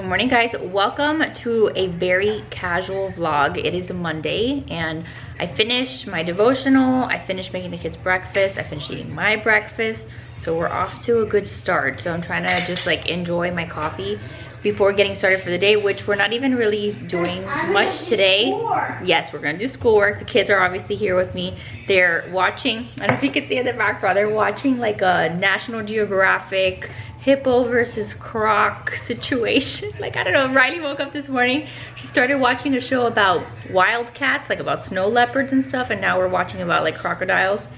morning, guys. Welcome to a very casual vlog. It is a Monday and I finished my devotional. I finished making the kids breakfast. I finished eating my breakfast. So we're off to a good start. So I'm trying to just like enjoy my coffee before getting started for the day, which we're not even really doing much today. Yes, we're gonna do schoolwork. The kids are obviously here with me. They're watching, I don't know if you can see in the background, they're watching like a National Geographic hippo versus croc situation. Like, I don't know, Riley woke up this morning, she started watching a show about wildcats, like about snow leopards and stuff, and now we're watching about like crocodiles.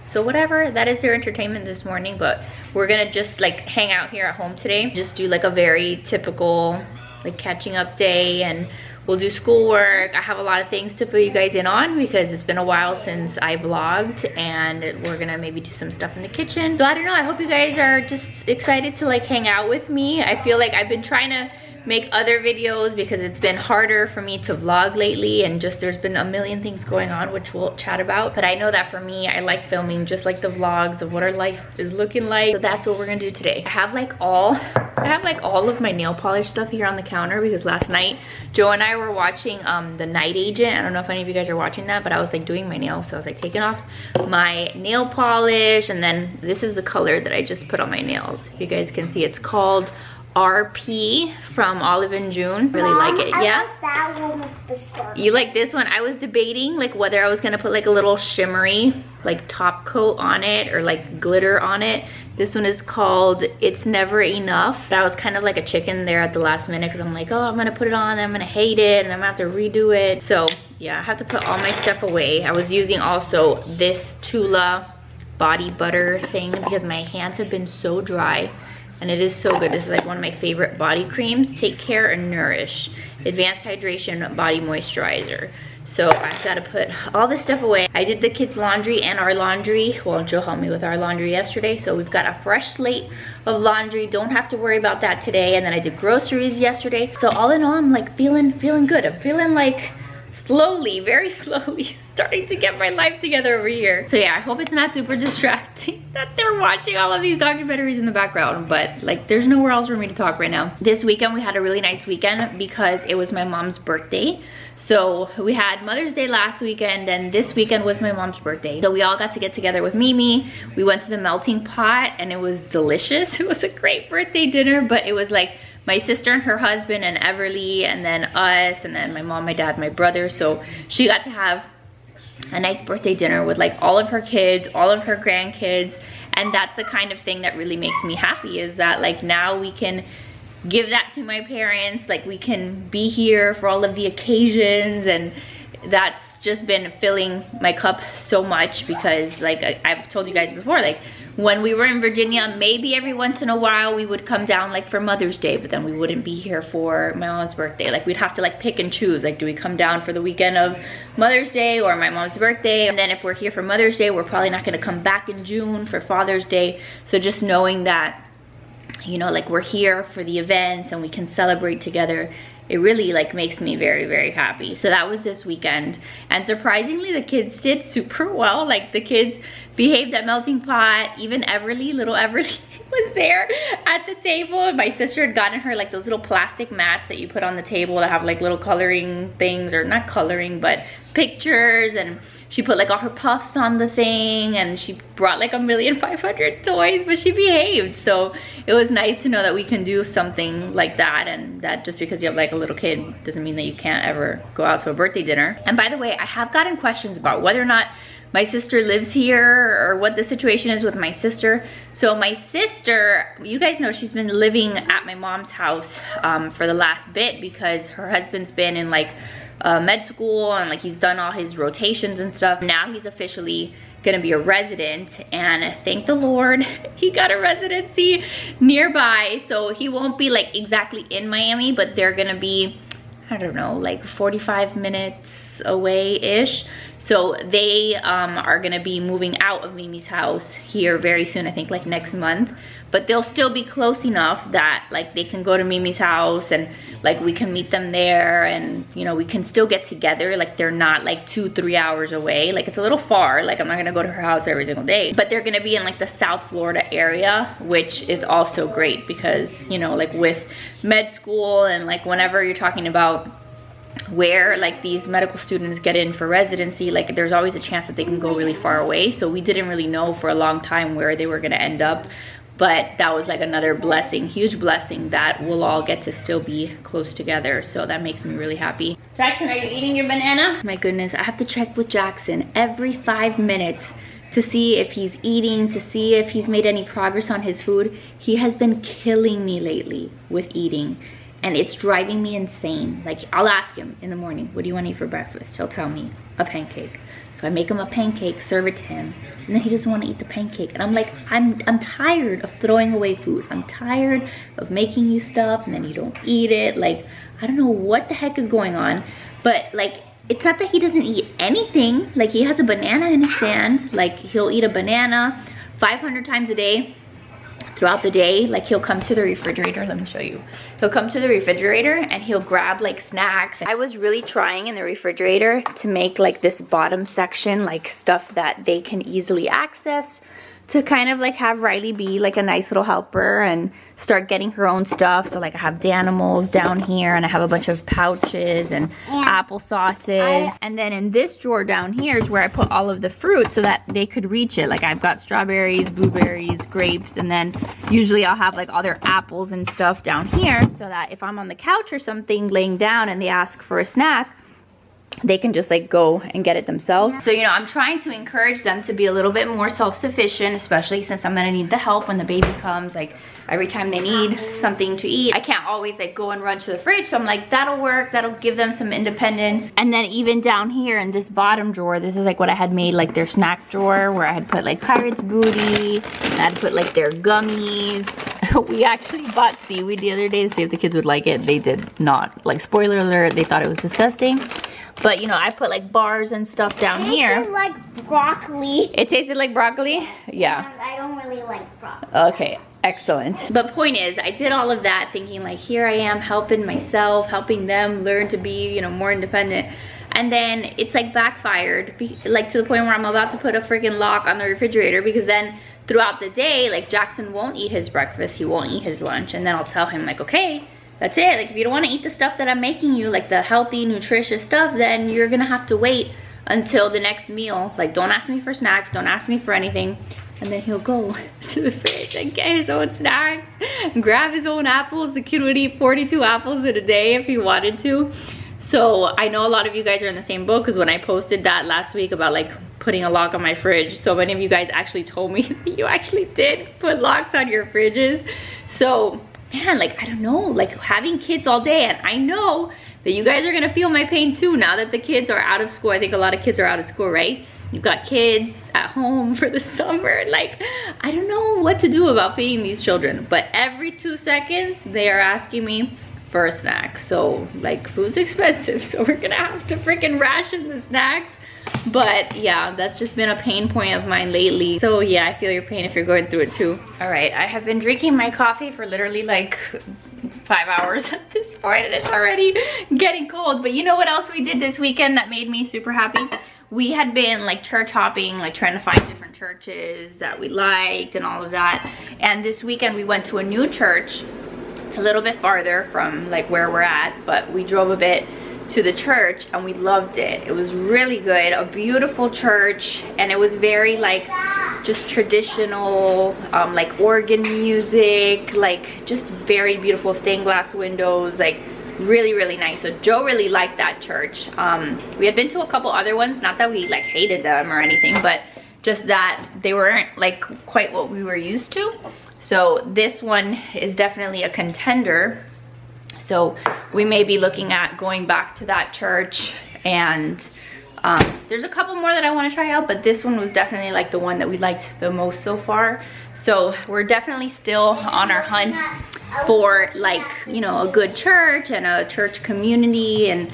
So whatever, that is their entertainment this morning. But we're gonna just like hang out here at home today, just do like a very typical like catching up day, and we'll do schoolwork. I have a lot of things to fill you guys in on because it's been a while since I vlogged, and we're gonna maybe do some stuff in the kitchen. So I don't know, I hope you guys are just excited to like hang out with me. I feel like I've been trying to make other videos because it's been harder for me to vlog lately, and just there's been a million things going on which we'll chat about. But I know that for me, I like filming just like the vlogs of what our life is looking like. So that's what we're gonna do today. I have like all of my nail polish stuff here on the counter because last night Joe and I were watching The Night Agent. I don't know if any of you guys are watching that, but I was like doing my nails, so I was like taking off my nail polish, and then this is the color that I just put on my nails. If you guys can see, it's called RP from Olive and June. Really like it. Yeah, like that one with the star. You like this one? I was debating like whether I was gonna put like a little shimmery like top coat on it or like glitter on it. This one is called It's Never Enough. That was kind of like a chicken there at the last minute because I'm like, oh, I'm gonna put it on, I'm gonna hate it, and I'm gonna have to redo it. So yeah, I have to put all my stuff away. I was using also this Tula body butter thing because my hands have been so dry. And it is so good. This is like one of my favorite body creams. Take Care and Nourish Advanced Hydration Body Moisturizer. So I've got to put all this stuff away. I did the kids' laundry and our laundry. Well, Joe helped me with our laundry yesterday. So we've got a fresh slate of laundry. Don't have to worry about that today. And then I did groceries yesterday. So all in all, I'm like feeling good. I'm feeling like slowly, very slowly starting to get my life together over here. So yeah, I hope it's not super distracting that they're watching all of these documentaries in the background, but like there's nowhere else for me to talk right now. This weekend we had a really nice weekend because it was my mom's birthday. So we had Mother's Day last weekend, and this weekend was my mom's birthday. So we all got to get together with Mimi. We went to the melting pot and it was delicious. It was a great birthday dinner, but it was like my sister and her husband and Everly, and then us, and then my mom, my dad, my brother. So she got to have a nice birthday dinner with like all of her kids, all of her grandkids. And that's the kind of thing that really makes me happy, is that like now we can give that to my parents. Like we can be here for all of the occasions, and that's just been filling my cup so much because like I've told you guys before, like when we were in Virginia, maybe every once in a while we would come down like for Mother's Day, but then we wouldn't be here for my mom's birthday. Like we'd have to like pick and choose, like do we come down for the weekend of Mother's Day or my mom's birthday? And then if we're here for Mother's Day, we're probably not going to come back in June for Father's Day. So just knowing that, you know, like we're here for the events and we can celebrate together, it really like makes me very happy. So that was this weekend, and surprisingly the kids did super well. Like the kids behaved at melting pot. Even Everly, little Everly was there at the table. My sister had gotten her like those little plastic mats that you put on the table that have like little coloring things, or not coloring but pictures, and she put like all her puffs on the thing, and she brought like 1,500,000 toys, but she behaved. So it was nice to know that we can do something like that, and that just because you have like a little kid doesn't mean that you can't ever go out to a birthday dinner. And by the way, I have gotten questions about whether or not my sister lives here or what the situation is with my sister. So my sister, you guys know, she's been living at my mom's house for the last bit because her husband's been in like med school, and like he's done all his rotations and stuff. Now he's officially gonna be a resident, and thank the Lord he got a residency nearby, so he won't be like exactly in Miami, but they're gonna be, I don't know, like 45 minutes away ish. So they are gonna be moving out of Mimi's house here very soon, I think like next month. But they'll still be close enough that like they can go to Mimi's house and like we can meet them there, and you know, we can still get together. Like they're not like 2-3 hours away. Like it's a little far. Like I'm not gonna go to her house every single day, but they're gonna be in like the South Florida area, which is also great because, you know, like with med school and like whenever you're talking about where like these medical students get in for residency, like there's always a chance that they can go really far away. So we didn't really know for a long time where they were gonna end up, but that was like another blessing, huge blessing, that we'll all get to still be close together. So that makes me really happy. Jackson, are you eating your banana? My goodness, I have to check with Jackson every 5 minutes to see if he's eating, to see if he's made any progress on his food. He has been killing me lately with eating, and it's driving me insane. Like I'll ask him in the morning, what do you want to eat for breakfast? He'll tell me a pancake. So I make him a pancake, serve it to him, and then he doesn't want to eat the pancake. And I'm like, I'm tired of throwing away food. I'm tired of making you stuff and then you don't eat it. Like, I don't know what the heck is going on, but like, it's not that he doesn't eat anything. Like he has a banana in his hand. Like he'll eat a banana 500 times a day throughout the day. Like he'll come to the refrigerator, let me show you. He'll come to the refrigerator and he'll grab like snacks. I was really trying in the refrigerator to make like this bottom section like stuff that they can easily access, to kind of like have Riley be like a nice little helper and start getting her own stuff. So like I have Danimals down here, and I have a bunch of pouches and apple sauces. And then in this drawer down here is where I put all of the fruit so that they could reach it. Like I've got strawberries, blueberries, grapes, and then usually I'll have like all their apples and stuff down here, so that if I'm on the couch or something laying down and they ask for a snack, they can just like go and get it themselves. So, you know, I'm trying to encourage them to be a little bit more self-sufficient, especially since I'm gonna need the help when the baby comes. Like every time they need something to eat, I can't always like go and run to the fridge. So I'm like, that'll work, that'll give them some independence. And then even down here in this bottom drawer, this is like what I had made like their snack drawer, where I had put like Pirate's Booty, and I had put like their gummies. We actually bought seaweed the other day to see if the kids would like it. They did not. Like, spoiler alert, they thought it was disgusting. But you know, I put like bars and stuff down here. It tasted like broccoli. It tasted like broccoli? Yeah. And I don't really like broccoli. Okay, excellent. But point is, I did all of that thinking like, here I am helping myself, helping them learn to be, you know, more independent. And then it's like backfired, like to the point where I'm about to put a freaking lock on the refrigerator, because then throughout the day, like Jackson won't eat his breakfast, he won't eat his lunch, and then I'll tell him like, okay, that's it. Like if you don't want to eat the stuff that I'm making you, like the healthy, nutritious stuff, then you're gonna have to wait until the next meal. Like don't ask me for snacks, don't ask me for anything. And then he'll go to the fridge and get his own snacks, grab his own apples. The kid would eat 42 apples in a day if he wanted to. So I know a lot of you guys are in the same boat, because when I posted that last week about like putting a lock on my fridge, so many of you guys actually told me you actually did put locks on your fridges. So man, like I don't know, like having kids all day, and I know that you guys are gonna feel my pain too now that the kids are out of school. I think a lot of kids are out of school, right? You've got kids at home for the summer. Like I don't know what to do about feeding these children, but every 2 seconds they are asking me for a snack. So like food's expensive, so we're gonna have to freaking ration the snacks. But yeah, that's just been a pain point of mine lately. So yeah, I feel your pain if you're going through it too. All right, I have been drinking my coffee for literally like 5 hours at this point, and it's already getting cold. But you know what else we did this weekend that made me super happy? We had been like church hopping, like trying to find different churches that we liked and all of that. And this weekend we went to a new church. It's a little bit farther from like where we're at, but we drove a bit to the church and we loved it. It was really good, a beautiful church, and it was very like just traditional, like organ music, like just very beautiful stained glass windows, like really, really nice. So Joe really liked that church. We had been to a couple other ones, not that we like hated them or anything, but just that they weren't like quite what we were used to. So this one is definitely a contender. So we may be looking at going back to that church, and there's a couple more that I want to try out, but this one was definitely like the one that we liked the most so far. So we're definitely still on our hunt for like, you know, a good church and a church community, and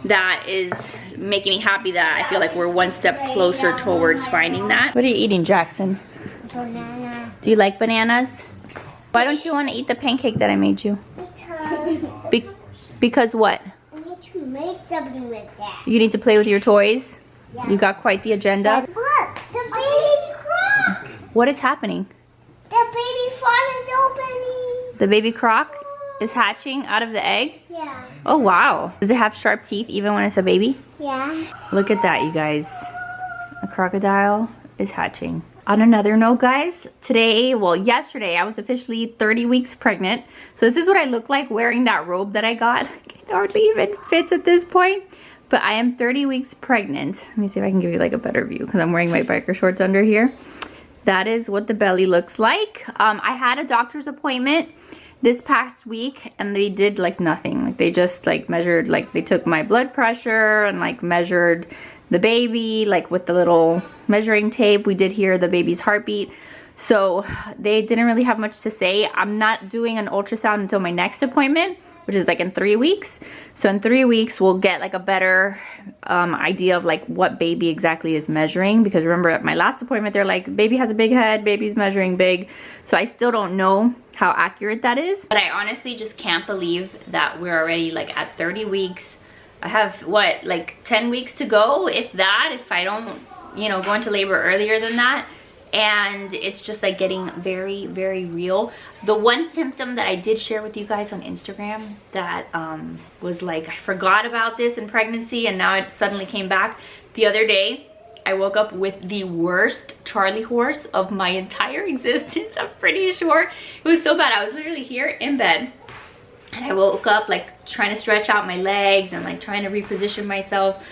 that is making me happy that I feel like we're one step closer towards finding that. What are you eating, Jackson? Banana. Do you like bananas? Why don't you want to eat the pancake that I made you? Because Because what? I need to make something with that. You need to play with your toys? Yeah. You got quite the agenda. Look, the baby croc. What is happening? The baby fawn is opening. The baby croc is hatching out of the egg? Yeah. Oh, wow. Does it have sharp teeth even when it's a baby? Yeah. Look at that, you guys. A crocodile is hatching. On another note, guys, today, well, yesterday, I was officially 30 weeks pregnant. So this is what I look like wearing that robe that I got. It hardly even fits at this point. But I am 30 weeks pregnant. Let me see if I can give you like a better view because I'm wearing my biker shorts under here. That is what the belly looks like. I had a doctor's appointment this past week and they did like nothing. Like they just like measured, like they took my blood pressure and like measured the baby like with the little measuring tape. We did hear the baby's heartbeat. So they didn't really have much to say. I'm not doing an ultrasound until my next appointment, which is like in 3 weeks. So in 3 weeks, we'll get like a better idea of like what baby exactly is measuring. Because remember at my last appointment, they're like, baby has a big head, baby's measuring big. So I still don't know how accurate that is. But I honestly just can't believe that we're already like at 30 weeks. I have what, like 10 weeks to go, if that, if I don't, you know, go into labor earlier than that. And it's just like getting very, very real. The one symptom that I did share with you guys on Instagram that was like, I forgot about this in pregnancy and now it suddenly came back. The other day, I woke up with the worst Charlie horse of my entire existence. I'm pretty sure. It was so bad. I was literally here in bed and I woke up like trying to stretch out my legs and like trying to reposition myself.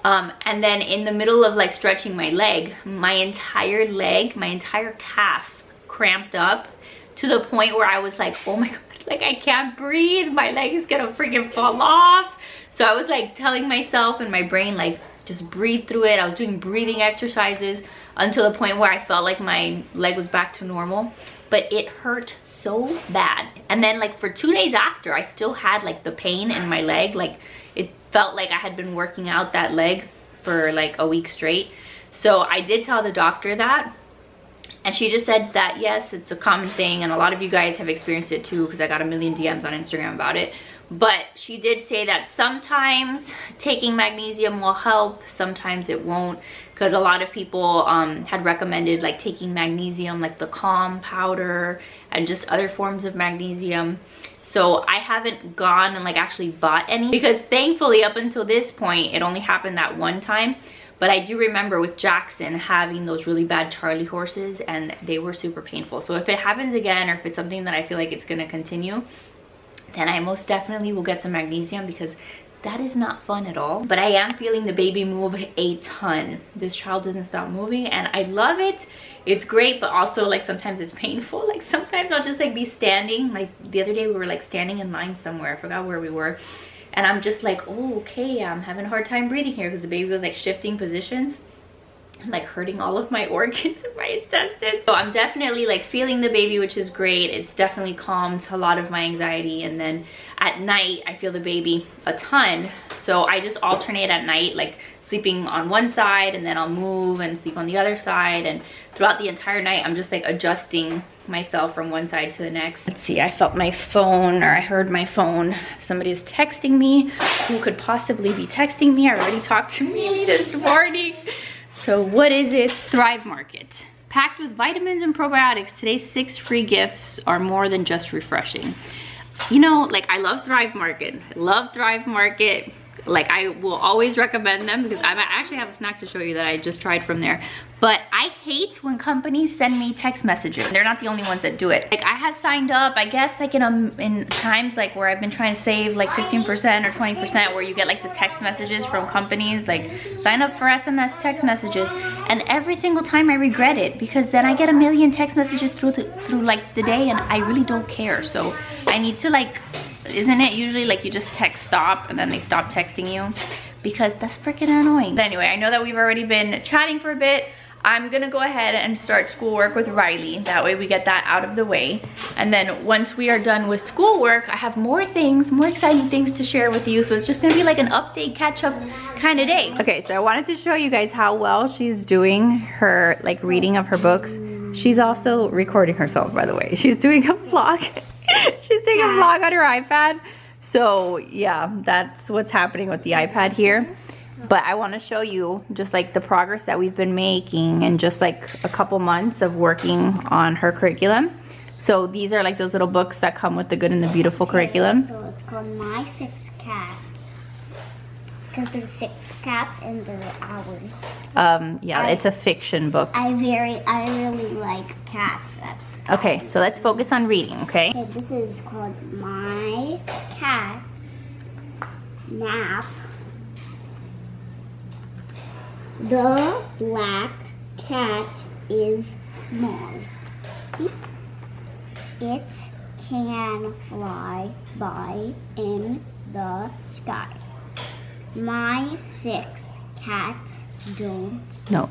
And then in the middle of like stretching my leg, my entire calf cramped up to the point where I was like, oh my God, like I can't breathe. My leg is gonna freaking fall off. So I was like telling myself and my brain, like, just breathe through it. I was doing breathing exercises until the point where I felt like my leg was back to normal. But it hurt so bad. And then like for 2 days after, I still had like the pain in my leg. Like it felt like I had been working out that leg for like a week straight. So I did tell the doctor that, and she just said that yes, it's a common thing and a lot of you guys have experienced it too, because I got a million DMs on Instagram about it. But she did say that sometimes taking magnesium will help, sometimes it won't, because a lot of people had recommended like taking magnesium, like the Calm powder and just other forms of magnesium. So I haven't gone and like actually bought any, because thankfully up until this point it only happened that one time. But I do remember with Jackson having those really bad Charlie horses and they were super painful. So if it happens again, or if it's something that I feel like it's gonna continue, then I most definitely will get some magnesium, because that is not fun at all. But I am feeling the baby move a ton. This child doesn't stop moving and I love it. It's great, but also like sometimes it's painful. Like sometimes I'll just like be standing, like the other day we were like standing in line somewhere, I forgot where we were, and I'm just like, oh, okay, I'm having a hard time breathing here, because the baby was like shifting positions, like hurting all of my organs and my intestines. So I'm definitely like feeling the baby, which is great. It's definitely calmed a lot of my anxiety. And then at night I feel the baby a ton, so I just alternate at night, like sleeping on one side and then I'll move and sleep on the other side, and throughout the entire night I'm just like adjusting myself from one side to the next. Let's see, I felt my phone, or I heard my phone. Somebody is texting me. Who could possibly be texting me? I already talked to me this morning. So what is it? Thrive Market. Packed with vitamins and probiotics, today's 6 free gifts are more than just refreshing. You know, like I love Thrive Market. I love Thrive Market. Like I will always recommend them, because I actually have a snack to show you that I just tried from there. But I hate when companies send me text messages. They're not the only ones that do it. Like I have signed up, I guess like in times like where I've been trying to save like 15% or 20%, where you get like the text messages from companies, like sign up for SMS text messages. And every single time I regret it, because then I get a million text messages through like the day and I really don't care. So I need to like, isn't it usually like you just text stop and then they stop texting you? Because that's freaking annoying. But anyway, I know that we've already been chatting for a bit. I'm gonna go ahead and start schoolwork with Riley. That way we get that out of the way. And then once we are done with schoolwork, I have more things, more exciting things to share with you. So it's just gonna be like an update, catch up kind of day. Okay, so I wanted to show you guys how well she's doing her like reading of her books. She's also recording herself, by the way. She's doing a vlog. She's doing a vlog on her iPad. So yeah, that's what's happening with the iPad here. But I want to show you just like the progress that we've been making in just like a couple months of working on her curriculum. So these are like those little books that come with the Good and the Beautiful curriculum. So it's called My 6 Cats. Because there's 6 cats and they're ours. Yeah, it's a fiction book. I really like cats. Okay, so let's focus on reading, okay? Okay, this is called My Cat's Nap. The black cat is small. See? It can fly by in the sky. My 6 cats do not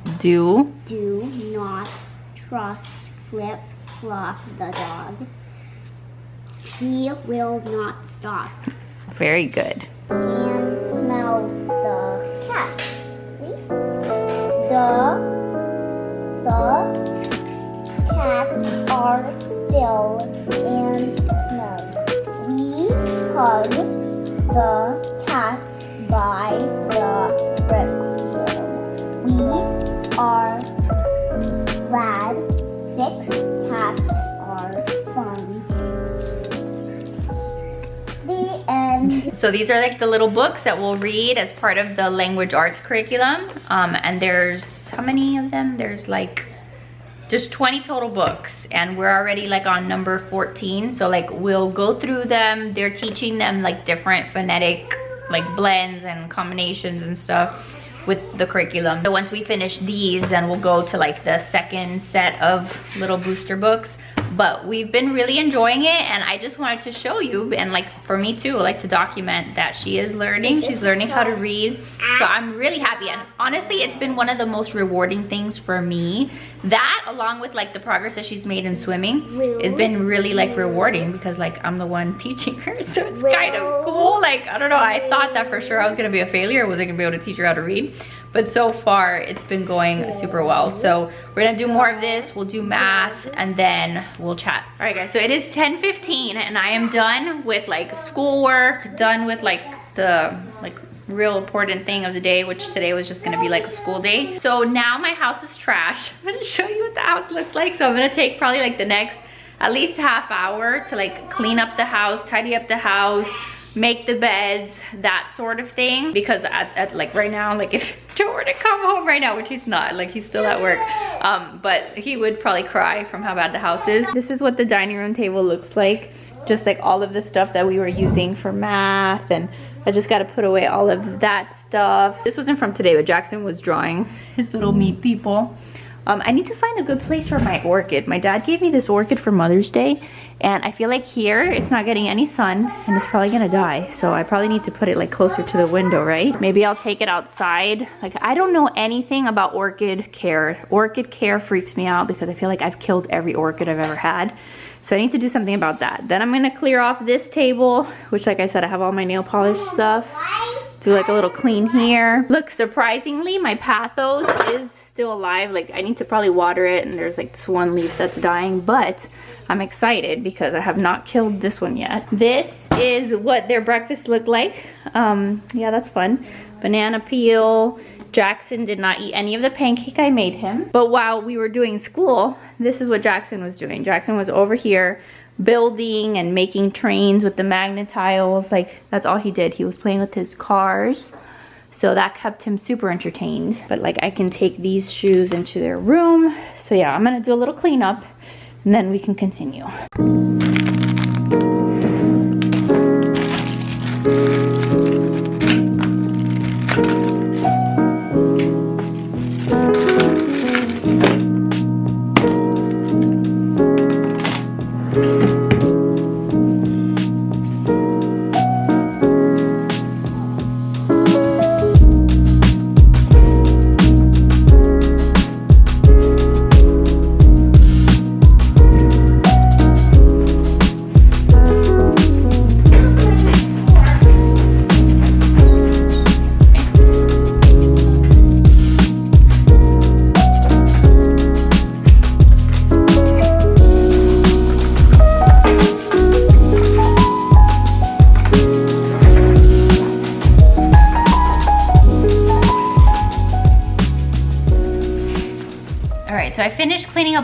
trust Flip Flop the dog. He will not stop. Very good. And smell the cat. See? The cats are still and snug. We hug the cats by the rib. We are glad 6 cats are fun. The end. So these are like the little books that we'll read as part of the language arts curriculum. And there's, how many of them? There's like just 20 total books, and we're already like on number 14. So like we'll go through them. They're teaching them like different phonetic like blends and combinations and stuff with the curriculum. So once we finish these, then we'll go to like the second set of little booster books. But we've been really enjoying it, and I just wanted to show you, and like for me too, like to document that she is learning. She's learning how to read. So I'm really happy, and honestly it's been one of the most rewarding things for me. That along with like the progress that she's made in swimming has been really like rewarding, because like I'm the one teaching her. So it's kind of cool. Like I don't know, I thought that for sure I was gonna be a failure. Was I gonna be able to teach her how to read? But so far it's been going super well. So we're gonna do more of this. We'll do math and then we'll chat. All right guys, so it is 10:15 and I am done with like schoolwork, done with like the real important thing of the day, which today was just gonna be like a school day. So now my house is trashed. I'm gonna show you what the house looks like. So I'm gonna take probably like the next at least half hour to like clean up the house, tidy up the house, make the beds, that sort of thing. Because at like right now, like if Joe were to come home right now, which he's not, like he's still at work, but he would probably cry from how bad the house is. This is what the dining room table looks like. Just like all of the stuff that we were using for math, and I just got to put away all of that stuff. This wasn't from today, but Jackson was drawing his little meat people. I need to find a good place for my orchid. My dad gave me this orchid for Mother's Day, and I feel like here it's not getting any sun and it's probably gonna die. So I probably need to put it like closer to the window, right? Maybe I'll take it outside. Like I don't know anything about orchid care. Orchid care freaks me out because I feel like I've killed every orchid I've ever had. So I need to do something about that. Then I'm gonna clear off this table, which like I said, I have all my nail polish stuff. Do like a little clean here. Look, surprisingly, my pothos is still alive. Like I need to probably water it, and there's like this one leaf that's dying, but I'm excited because I have not killed this one yet. This is what their breakfast looked like. Yeah, that's fun. Banana peel. Jackson did not eat any of the pancake I made him. But while we were doing school, this is what Jackson was doing. Jackson was over here building and making trains with the magnet tiles. Like that's all he did. He was playing with his cars. So that kept him super entertained. But like I can take these shoes into their room. So yeah, I'm gonna do a little cleanup and then we can continue.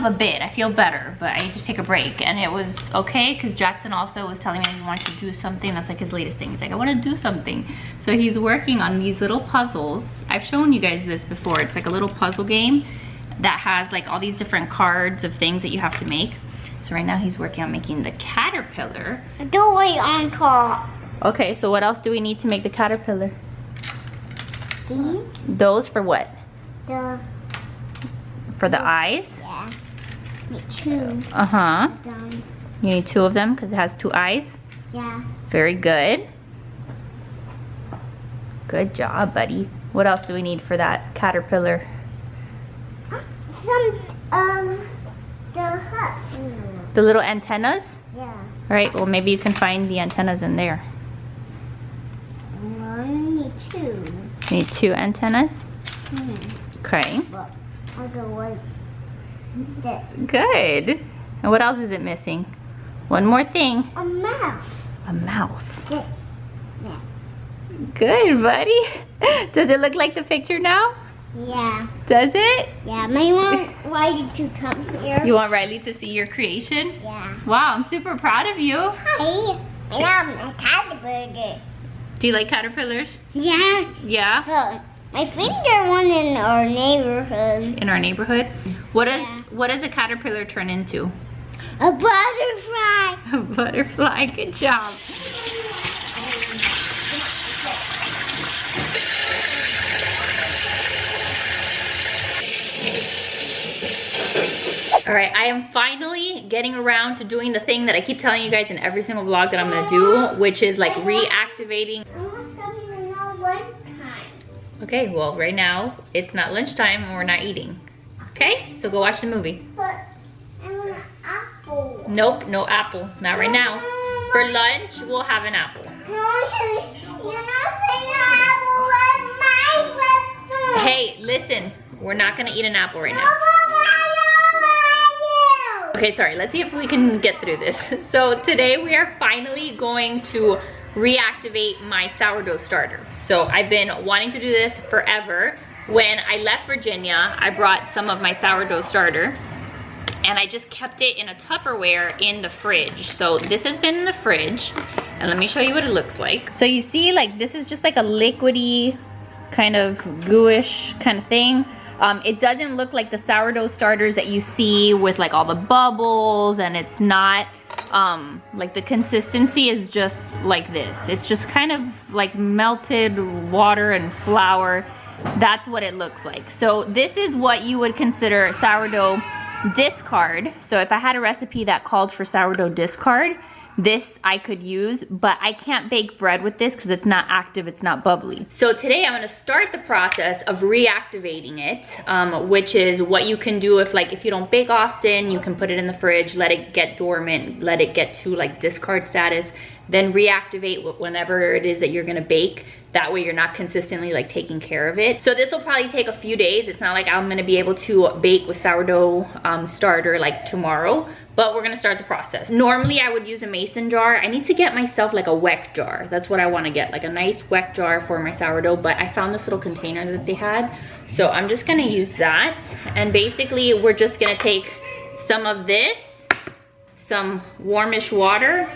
up a bit. I feel better, but I need to take a break. And it was okay because Jackson also was telling me he wants to do something. That's like his latest thing. He's like, I want to do something. So he's working on these little puzzles. I've shown you guys this before. It's like a little puzzle game that has like all these different cards of things that you have to make. So right now he's working on making the caterpillar. Don't wait on top. Okay, so what else do we need to make the caterpillar? These? Those for what? For the eyes? Yeah. Need 2. Uh-huh. Done. You need 2 of them because it has 2 eyes? Yeah. Very good. Good job, buddy. What else do we need for that caterpillar? Some the hut. The little antennas? Yeah. All right, well maybe you can find the antennas in there. I need 2. You need 2 antennas? Okay. But I'll go like this. Good. And what else is it missing? One more thing. A mouth. A mouth. This. Yeah. Good, buddy. Does it look like the picture now? Yeah. Does it? Yeah. May want Riley to come here. You want Riley to see your creation? Yeah. Wow, I'm super proud of you. Hey, and I'm a caterpillar. Do you like caterpillars? Yeah. Yeah? But my finger one in our neighborhood. In our neighborhood? What does Yeah. what does a caterpillar turn into? A butterfly. A butterfly. Good job. All right, I am finally getting around to doing the thing that I keep telling you guys in every single vlog that I'm gonna do, which is like reactivating. I want something to know lunchtime. Okay, well right now it's not lunchtime and we're not eating. Okay, so go watch the movie. But I want an apple. Nope, no apple, not right now. For lunch, we'll have an apple. No, you're not saying an apple with my Hey, listen, we're not gonna eat an apple right now. Okay, sorry, let's see if we can get through this. So today we are finally going to reactivate my sourdough starter. So I've been wanting to do this forever. When I left Virginia, I brought some of my sourdough starter and I just kept it in a Tupperware in the fridge. So this has been in the fridge and let me show you what it looks like. So you see, like, this is just like a liquidy kind of gooish kind of thing. It doesn't look like the sourdough starters that you see with like all the bubbles, and it's not like the consistency is just like this. It's just kind of like melted water and flour. That's what it looks like. So this is what you would consider sourdough discard. So if I had a recipe that called for sourdough discard, this I could use, but I can't bake bread with this because it's not active, it's not bubbly. So today I'm gonna start the process of reactivating it, which is what you can do if you don't bake often. You can put it in the fridge, let it get dormant, let it get to like discard status, then reactivate whenever it is that you're gonna bake. That way you're not consistently like taking care of it. So this will probably take a few days. It's not like I'm gonna be able to bake with sourdough starter like tomorrow, but we're gonna start the process. Normally I would use a mason jar. I need to get myself like a weck jar. That's what I wanna get, like a nice weck jar for my sourdough, but I found this little container that they had. So I'm just gonna use that. And basically we're just gonna take some of this, some warmish water,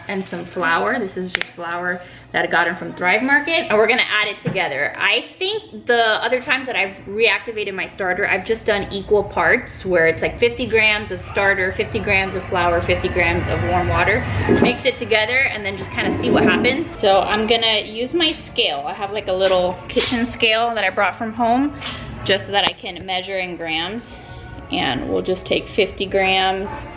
and some flour. This is just flour that I got from Thrive Market, and we're gonna add it together. I think the other times that I've reactivated my starter, I've just done equal parts where it's like 50 grams of starter, 50 grams of flour, 50 grams of warm water. Mix it together and then just kind of see what happens. So I'm gonna use my scale. I have like a little kitchen scale that I brought from home just so that I can measure in grams. And we'll just take 50 grams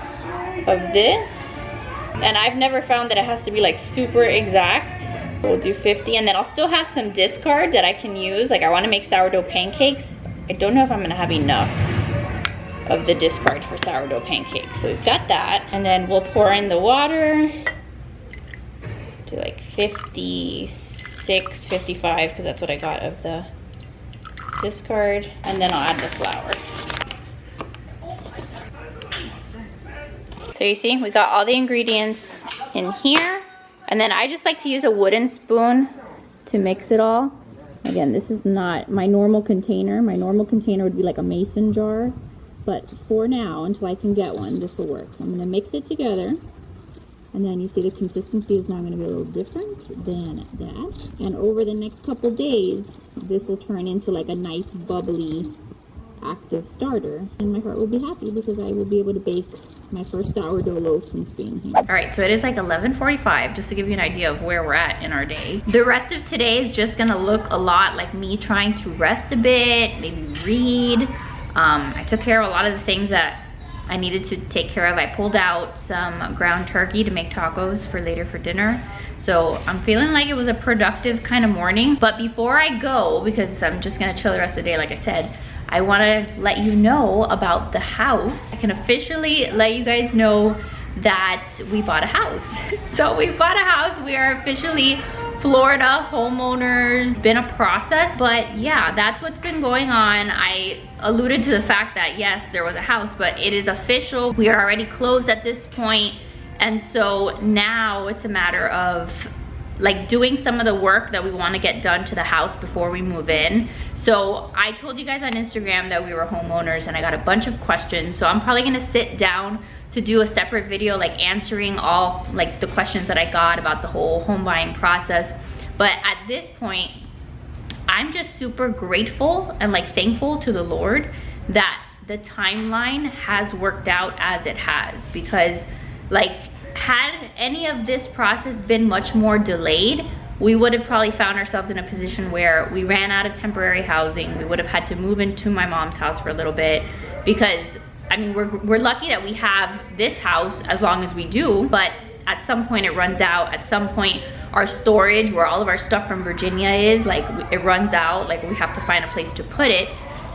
of this. And I've never found that it has to be like super exact. We'll do 50, and then I'll still have some discard that I can use. Like I want to make sourdough pancakes. I don't know if I'm gonna have enough of the discard for sourdough pancakes. So we've got that, and then we'll pour in the water to like 56, 55, because that's what I got of the discard. And then I'll add the flour. So you see, we got all the ingredients in here. And then I just like to use a wooden spoon to mix it all. Again, this is not my normal container. My normal container would be like a mason jar. But for now, until I can get one, this will work. I'm gonna mix it together. And then you see the consistency is now going to be a little different than that. And over the next couple days, this will turn into like a nice bubbly active starter. And my heart will be happy because I will be able to bake my first sourdough loaf since being here. All right, so it is like 11:45, just to give you an idea of where we're at in our day. The rest of today is just gonna look a lot like me trying to rest a bit, maybe read. I took care of a lot of the things that I needed to take care of. I pulled out some ground turkey to make tacos for later for dinner. So I'm feeling like it was a productive kind of morning. But before I go, because I'm just gonna chill the rest of the day, like I said, I wanna let you know about the house. I can officially let you guys know that we bought a house. So we bought a house. We are officially Florida homeowners. Been a process, but yeah, that's what's been going on. I alluded to the fact that yes, there was a house, but it is official. We are already closed at this point, and so now it's a matter of like doing some of the work that we want to get done to the house before we move in. So I told you guys on Instagram that we were homeowners, and I got a bunch of questions, so I'm probably gonna sit down to do a separate video like answering all like the questions that I got about the whole home buying process. But at this point, I'm just super grateful and like thankful to the Lord that the timeline has worked out as it has, because like had any of this process been much more delayed, we would have probably found ourselves in a position where we ran out of temporary housing. We would have had to move into my mom's house for a little bit, because I mean, we're lucky that we have this house as long as we do, but at some point it runs out. At some point our storage, where all of our stuff from Virginia is, like it runs out, like we have to find a place to put it.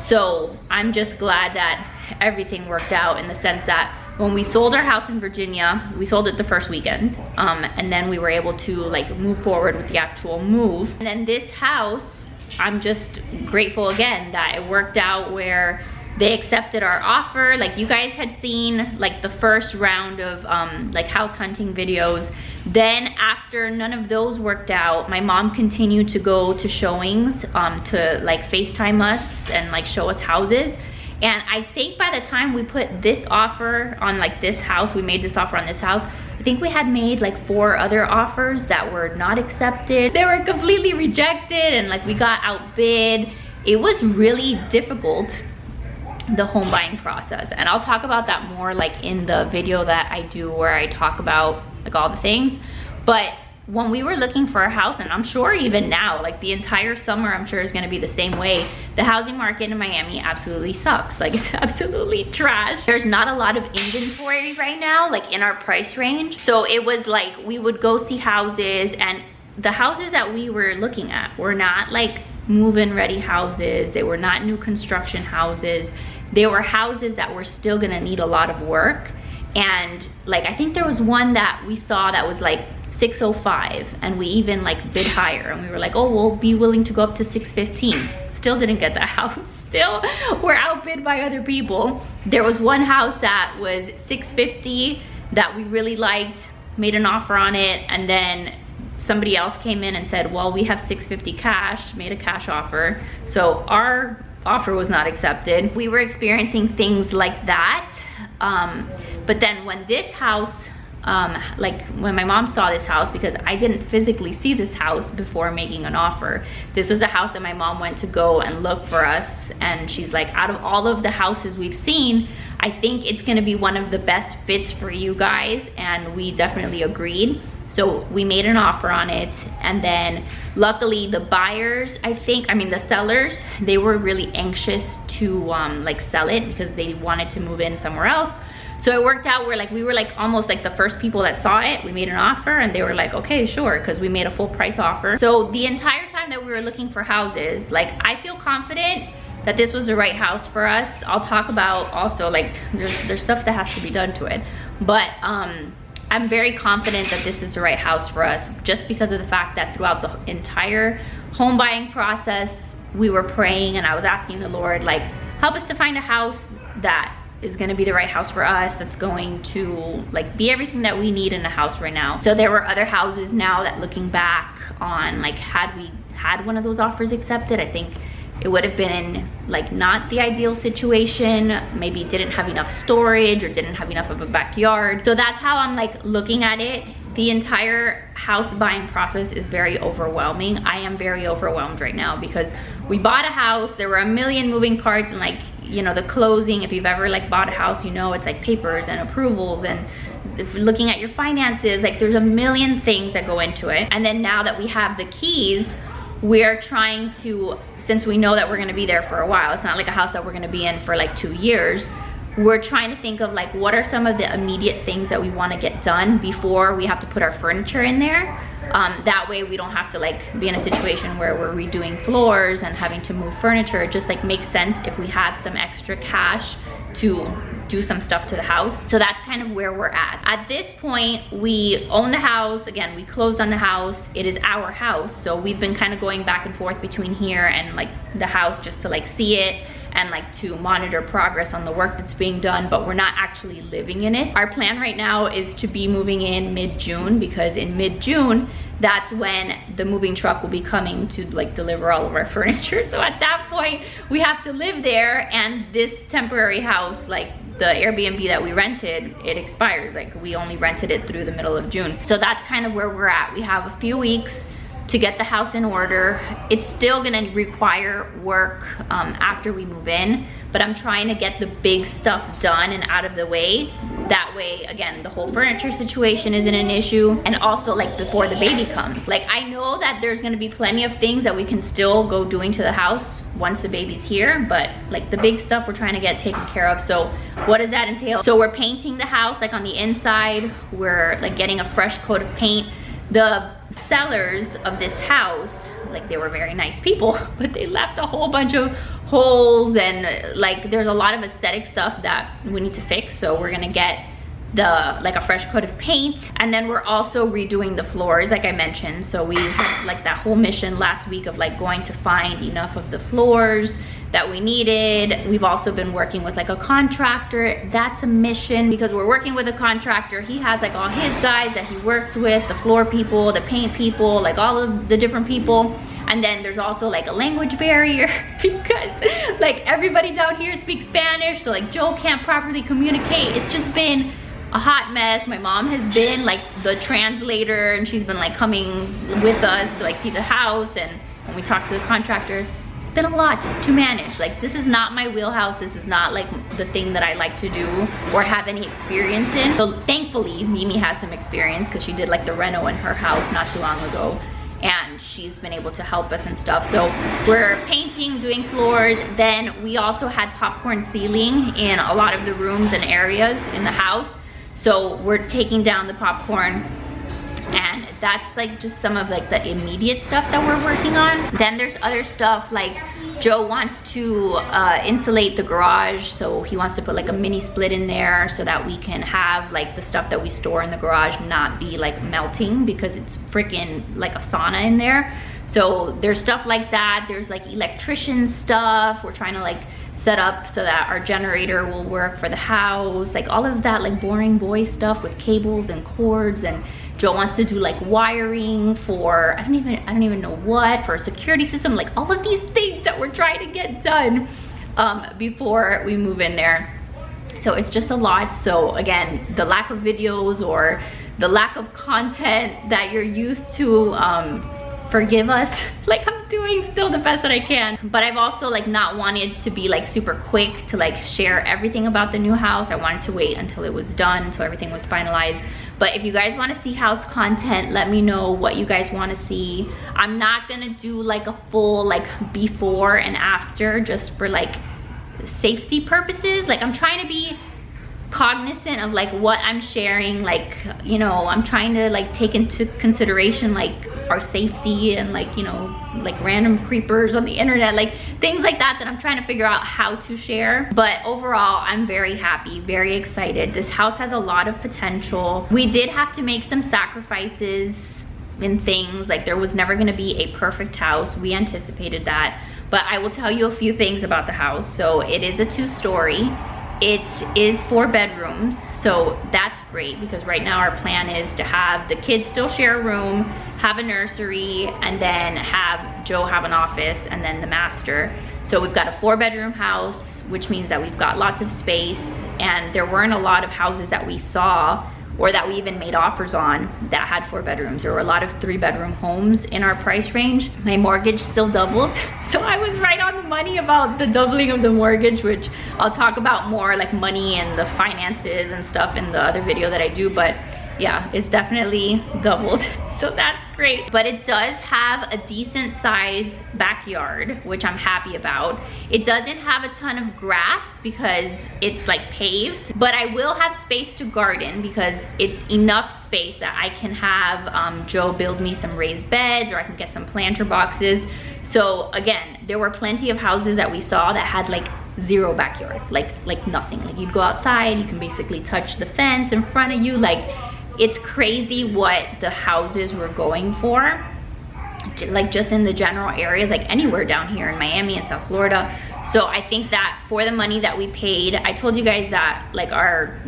So I'm just glad that everything worked out in the sense that when we sold our house in Virginia, we sold it the first weekend, and then we were able to like move forward with the actual move. And then this house, I'm just grateful again that it worked out where they accepted our offer. Like you guys had seen like the first round of like house hunting videos. Then after none of those worked out, my mom continued to go to showings to like FaceTime us and like show us houses. And I think by the time we put this offer on like this house, we made this offer on this house, I think we had made like 4 other offers that were not accepted. They were completely rejected, and like we got outbid. It was really difficult, the home buying process, and I'll talk about that more like in the video that I do where I talk about like all the things. But when we were looking for a house, and I'm sure even now, like the entire summer I'm sure is going to be the same way, the housing market in Miami absolutely sucks. Like it's absolutely trash. There's not a lot of inventory right now, like in our price range. So it was like we would go see houses, and the houses that we were looking at were not like move-in ready houses. They were not new construction houses. They were houses that were still gonna need a lot of work. And like I think there was one that we saw that was like 605, and we even like bid higher, and we were like, oh, we'll be willing to go up to 615. Still didn't get that house. Still we're outbid by other people. There was one house that was 650 that we really liked, made an offer on it, and then somebody else came in and said, well, we have 650 cash, made a cash offer. So our offer was not accepted. We were experiencing things like that. But then when this house, like when my mom saw this house, because I didn't physically see this house before making an offer. This was a house that my mom went to go and look for us, and she's like, out of all of the houses we've seen, I think it's gonna be one of the best fits for you guys, and we definitely agreed. So we made an offer on it, and then luckily the buyers, the sellers, they were really anxious to like sell it because they wanted to move in somewhere else. So it worked out where like we were like almost like the first people that saw it. We made an offer and they were like, okay, sure, because we made a full price offer. So the entire time that we were looking for houses, like I feel confident that this was the right house for us. I'll talk about also like there's stuff that has to be done to it, but I'm very confident that this is the right house for us, just because of the fact that throughout the entire home buying process, we were praying and I was asking the Lord, like, help us to find a house that is gonna be the right house for us, that's going to like be everything that we need in a house right now. So there were other houses now that looking back on, like, had we had one of those offers accepted, I think it would have been like not the ideal situation. Maybe didn't have enough storage or didn't have enough of a backyard. So that's how I'm like looking at it. The entire house buying process is very overwhelming. I am very overwhelmed right now because we bought a house, there were a million moving parts, and like, you know, the closing, if you've ever like bought a house, you know, it's like papers and approvals and if you're looking at your finances, like there's a million things that go into it. And then now that we have the keys, we're trying to, since we know that we're gonna be there for a while, it's not like a house that we're gonna be in for like 2 years, we're trying to think of like what are some of the immediate things that we want to get done before we have to put our furniture in there. That way we don't have to like be in a situation where we're redoing floors and having to move furniture. It just like makes sense if we have some extra cash to do some stuff to the house. So that's kind of where we're at. At this point, we own the house. Again, we closed on the house. It is our house. So we've been kind of going back and forth between here and like the house just to like see it and like to monitor progress on the work that's being done, but we're not actually living in it. Our plan right now is to be moving in mid-June, because in mid-June, that's when the moving truck will be coming to like deliver all of our furniture. So at that point, we have to live there, and this temporary house, like the Airbnb that we rented, it expires. Like we only rented it through the middle of June. So that's kind of where we're at. We have a few weeks to get the house in order. It's still gonna require work after we move in, but I'm trying to get the big stuff done and out of the way. That way, again, the whole furniture situation isn't an issue, and also like before the baby comes. Like I know that there's gonna be plenty of things that we can still go doing to the house once the baby's here, but like the big stuff we're trying to get taken care of. So what does that entail? So we're painting the house like on the inside. We're like getting a fresh coat of paint. The sellers of this house, like they were very nice people, but they left a whole bunch of holes, and like there's a lot of aesthetic stuff that we need to fix. So we're gonna get like a fresh coat of paint, and then we're also redoing the floors like I mentioned. So we had like that whole mission last week of like going to find enough of the floors that we needed. We've also been working with like a contractor. That's a mission because we're working with a contractor. He has like all his guys that he works with, the floor people, the paint people, like all of the different people. And then there's also like a language barrier because like everybody down here speaks Spanish, so like Joe can't properly communicate. It's just been a hot mess. My mom has been like the translator, and she's been like coming with us to like see the house, and when we talk to the contractor, been a lot to manage. Like this is not my wheelhouse. This is not like the thing that I like to do or have any experience in. So thankfully Mimi has some experience because she did like the reno in her house not too long ago, and she's been able to help us and stuff. So we're painting, doing floors. Then we also had popcorn ceiling in a lot of the rooms and areas in the house. So we're taking down the popcorn, and that's like just some of like the immediate stuff that we're working on. Then there's other stuff like Joe wants to insulate the garage, so he wants to put like a mini split in there so that we can have like the stuff that we store in the garage not be like melting, because it's freaking like a sauna in there. So there's stuff like that. There's like electrician stuff we're trying to like set up so that our generator will work for the house, like all of that like boring boy stuff with cables and cords. And Joe wants to do like wiring for I don't even know what, for a security system, like all of these things that we're trying to get done before we move in there. So it's just a lot. So again, the lack of videos or the lack of content that you're used to, forgive us. Like I'm doing still the best that I can, but I've also like not wanted to be like super quick to like share everything about the new house. I wanted to wait until it was done, until everything was finalized. But if you guys want to see house content, let me know what you guys want to see. I'm not gonna do like a full like before and after, just for like safety purposes. Like I'm trying to be cognizant of like what I'm sharing, like, you know, I'm trying to like take into consideration like our safety and like, you know, like random creepers on the internet, like things like that I'm trying to figure out how to share. But overall, I'm very happy, very excited. This house has a lot of potential. We did have to make some sacrifices in things, like there was never going to be a perfect house. We anticipated that, but I will tell you a few things about the house. So it is a 2-story. it is 4 bedrooms, so that's great because right now our plan is to have the kids still share a room, have a nursery, and then have Joe have an office, and then the master. So we've got a 4-bedroom house, which means that we've got lots of space, and there weren't a lot of houses that we saw or that we even made offers on that had 4 bedrooms. There were a lot of 3-bedroom homes in our price range. My mortgage still doubled, so I was right on the money about the doubling of the mortgage, which I'll talk about more, like money and the finances and stuff in the other video that I do, but yeah, it's definitely doubled. So that's great. But it does have a decent size backyard, which I'm happy about. It doesn't have a ton of grass because it's like paved, but I will have space to garden because it's enough space that I can have Joe build me some raised beds, or I can get some planter boxes. So again, there were plenty of houses that we saw that had like 0 backyard, like nothing. Like you'd go outside, you can basically touch the fence in front of you. Like, it's crazy what the houses were going for, like just in the general areas, like anywhere down here in Miami and South Florida. So I think that for the money that we paid, I told you guys that like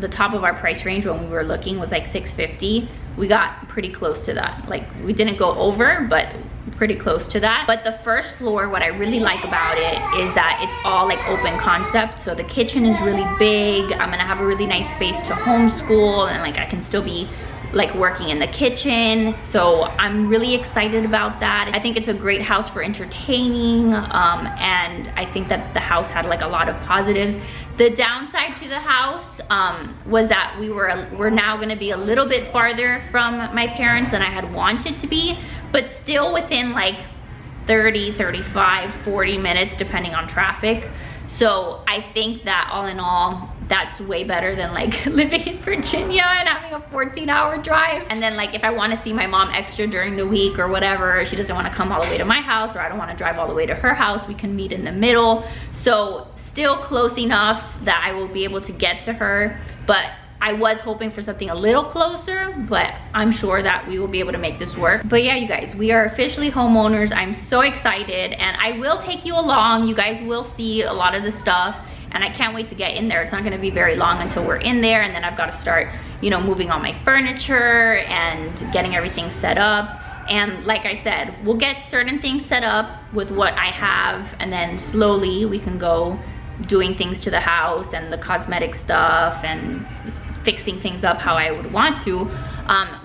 the top of our price range when we were looking was like $650. We got pretty close to that. Like we didn't go over, but pretty close to that. But the first floor, what I really like about it is that it's all like open concept. So the kitchen is really big. I'm gonna have a really nice space to homeschool, and like I can still be like working in the kitchen. So I'm really excited about that. I think it's a great house for entertaining, and I think that the house had like a lot of positives. The downside to the house was that we're now gonna be a little bit farther from my parents than I had wanted to be, but still within like 30, 35, 40 minutes depending on traffic. So I think that all in all, that's way better than like living in Virginia and having a 14-hour drive. And then like if I want to see my mom extra during the week or whatever, she doesn't want to come all the way to my house, or I don't want to drive all the way to her house, we can meet in the middle. So still close enough that I will be able to get to her, but I was hoping for something a little closer, but I'm sure that we will be able to make this work. But yeah, you guys, we are officially homeowners. I'm so excited, and I will take you along. You guys will see a lot of the stuff, and I can't wait to get in there. It's not gonna be very long until we're in there, and then I've got to start, you know, moving all my furniture and getting everything set up. And like I said, we'll get certain things set up with what I have, and then slowly we can go doing things to the house and the cosmetic stuff and fixing things up how I would want to.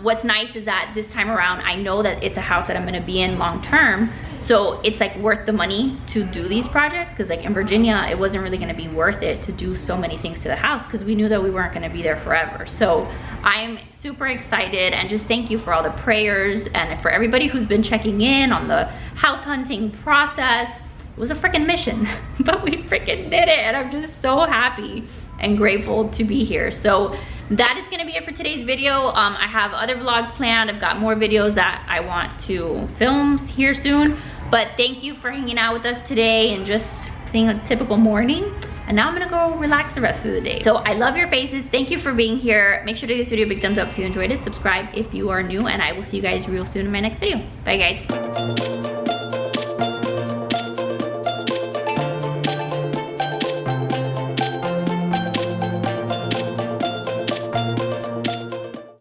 What's nice is that this time around, I know that it's a house that I'm gonna be in long term, so it's like worth the money to do these projects, because like in Virginia, it wasn't really gonna be worth it to do so many things to the house because we knew that we weren't gonna be there forever. So I'm super excited, and just thank you for all the prayers and for everybody who's been checking in on the house hunting process. It was a freaking mission, but we freaking did it, and I'm just so happy and grateful to be here. So that is gonna be it for today's video. I have other vlogs planned. I've got more videos that I want to film here soon, but thank you for hanging out with us today and just seeing a typical morning. And now I'm gonna go relax the rest of the day. So I love your faces. Thank you for being here. Make sure to give this video a big thumbs up if you enjoyed it. Subscribe if you are new, and I will see you guys real soon in my next video. Bye guys.